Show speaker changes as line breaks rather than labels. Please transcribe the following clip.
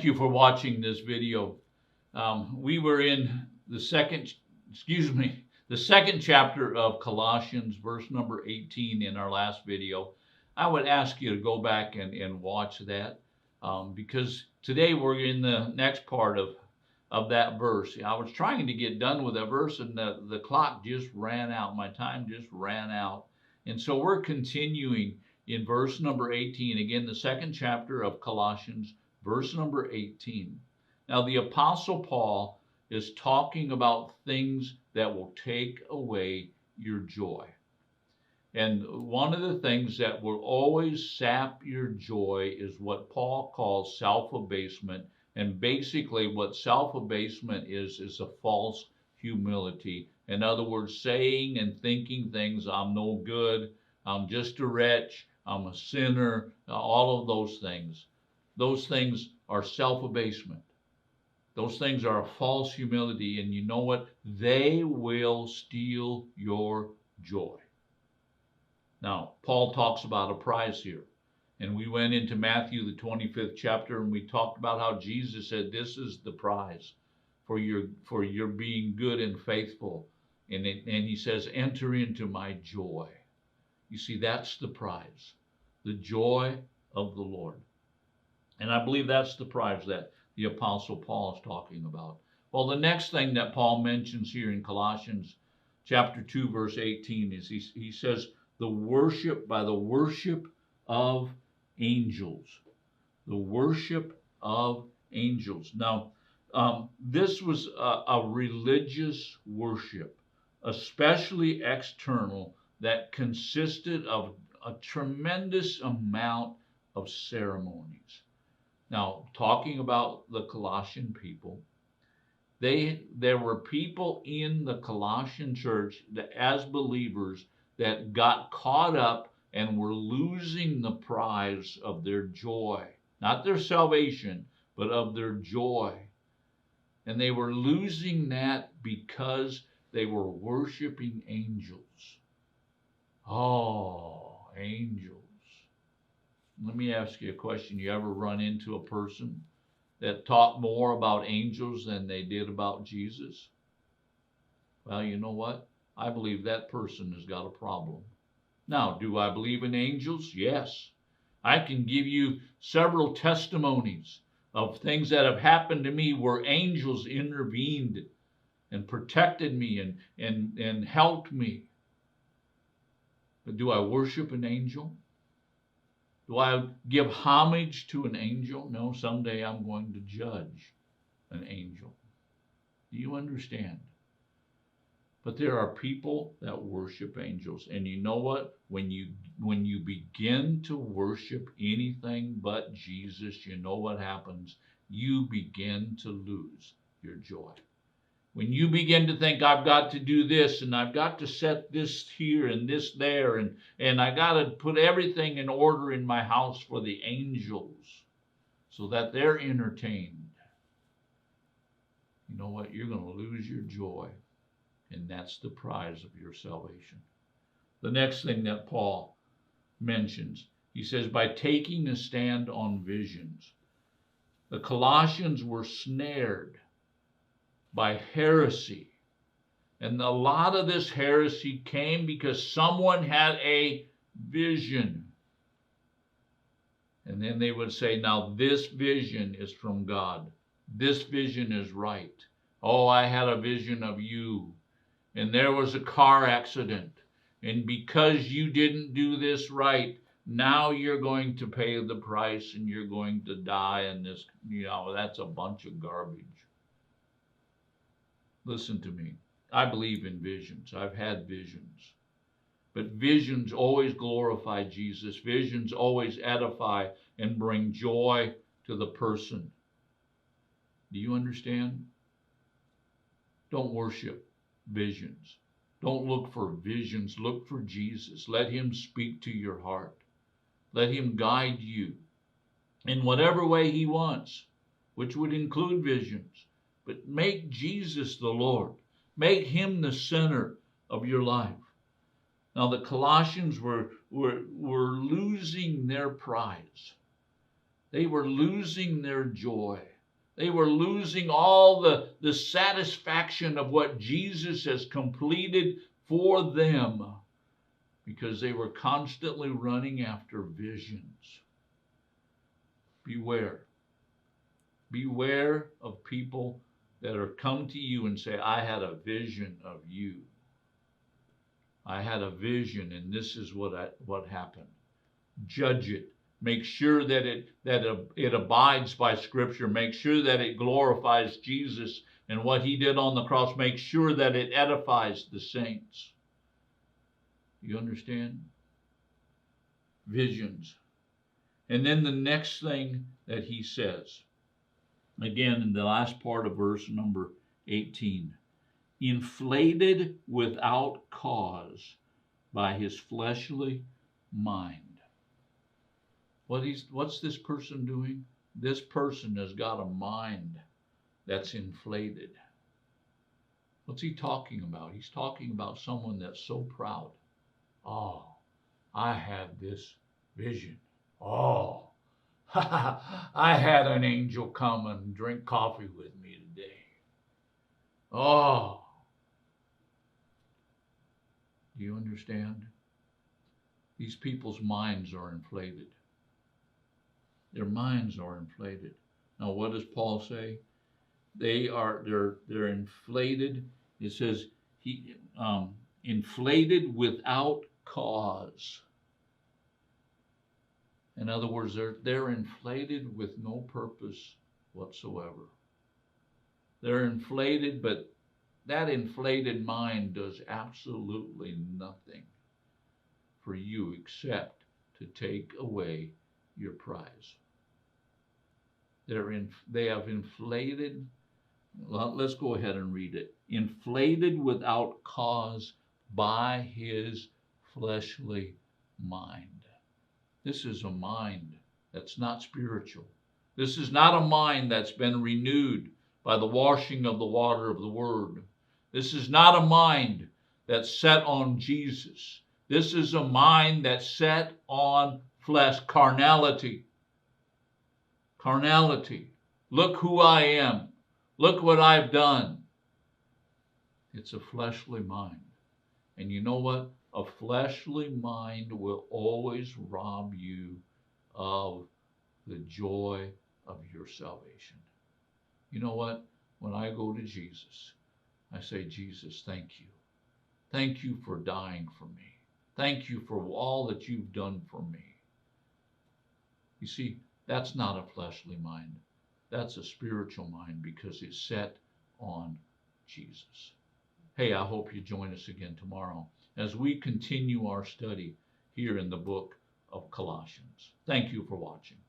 Thank you for watching this video. We were in the second chapter of Colossians, verse number 18 in our last video. I would ask you to go back and watch that because today we're in the next part of that verse. I was trying to get done with that verse and the clock just ran out. My time just ran out. And so we're continuing in verse number 18, again, the second chapter of Colossians, verse number 18. Now, the Apostle Paul is talking about things that will take away your joy. And one of the things that will always sap your joy is what Paul calls self-abasement. And basically what self-abasement is a false humility. In other words, saying and thinking things, I'm no good, I'm just a wretch, I'm a sinner, all of those things. Those things are self-abasement. Those things are a false humility, and you know what? They will steal your joy. Now, Paul talks about a prize here. And we went into Matthew, the 25th chapter, and we talked about how Jesus said, this is the prize for your being good and faithful. And he says, enter into my joy. You see, that's the prize, the joy of the Lord. And I believe that's the prize that the Apostle Paul is talking about. Well, the next thing that Paul mentions here in Colossians chapter 2, verse 18 is he says, the worship of angels. The worship of angels. Now, this was a religious worship, especially external, that consisted of a tremendous amount of ceremonies. Now, talking about the Colossian people, there were people in the Colossian church that, as believers, that got caught up and were losing the prize of their joy, not their salvation, but of their joy. And they were losing that because they were worshiping angels. Oh, angels. Let me ask you a question. You ever run into a person that taught more about angels than they did about Jesus? Well, you know what? I believe that person has got a problem. Now, do I believe in angels? Yes. I can give you several testimonies of things that have happened to me where angels intervened and protected me and helped me. But do I worship an angel? Do I give homage to an angel? No, someday I'm going to judge an angel. Do you understand? But there are people that worship angels. And you know what? When you begin to worship anything but Jesus, you know what happens? You begin to lose your joy. When you begin to think, I've got to do this, and I've got to set this here and this there, and I got to put everything in order in my house for the angels so that they're entertained, you know what? You're going to lose your joy. And that's the prize of your salvation. The next thing that Paul mentions, he says, by taking a stand on visions. The Colossians were snared by heresy. And a lot of this heresy came because someone had a vision. And then they would say, now this vision is from God. This vision is right. Oh, I had a vision of you. And there was a car accident. And because you didn't do this right, now you're going to pay the price and you're going to die. And this, that's a bunch of garbage. Listen to me. I believe in visions. I've had visions. But visions always glorify Jesus. Visions always edify and bring joy to the person. Do you understand? Don't worship visions. Don't look for visions. Look for Jesus. Let him speak to your heart. Let him guide you in whatever way he wants, which would include visions. But make Jesus the Lord. Make him the center of your life. Now, the Colossians were losing their prize. They were losing their joy. They were losing all the satisfaction of what Jesus has completed for them because they were constantly running after visions. Beware. Beware of people that are come to you and say, I had a vision of you. I had a vision and this is what happened. Judge it. Make sure that it abides by Scripture. Make sure that it glorifies Jesus and what he did on the cross. Make sure that it edifies the saints. You understand? Visions. And then the next thing that he says, again in the last part of verse number 18, inflated without cause by his fleshly mind. What's this person doing? This person has got a mind that's inflated. What's he talking about? He's talking about someone that's so proud. Oh, I had this vision. Oh, I had an angel come and drink coffee with me today. Oh, do you understand? These people's minds are inflated. Their minds are inflated. Now, what does Paul say? They're inflated. It says he inflated without cause. In other words, they're inflated with no purpose whatsoever. They're inflated, but that inflated mind does absolutely nothing for you except to take away your prize. They have inflated. Well, let's go ahead and read it. Inflated without cause by his fleshly mind. This is a mind that's not spiritual. This is not a mind that's been renewed by the washing of the water of the Word. This is not a mind that's set on Jesus. This is a mind that's set on flesh, carnality. Carnality. Look who I am. Look what I've done. It's a fleshly mind. And you know what? A fleshly mind will always rob you of the joy of your salvation. You know what? When I go to Jesus, I say, Jesus, thank you. Thank you for dying for me. Thank you for all that you've done for me. You see, that's not a fleshly mind. That's a spiritual mind because it's set on Jesus. Hey, I hope you join us again tomorrow as we continue our study here in the book of Colossians. Thank you for watching.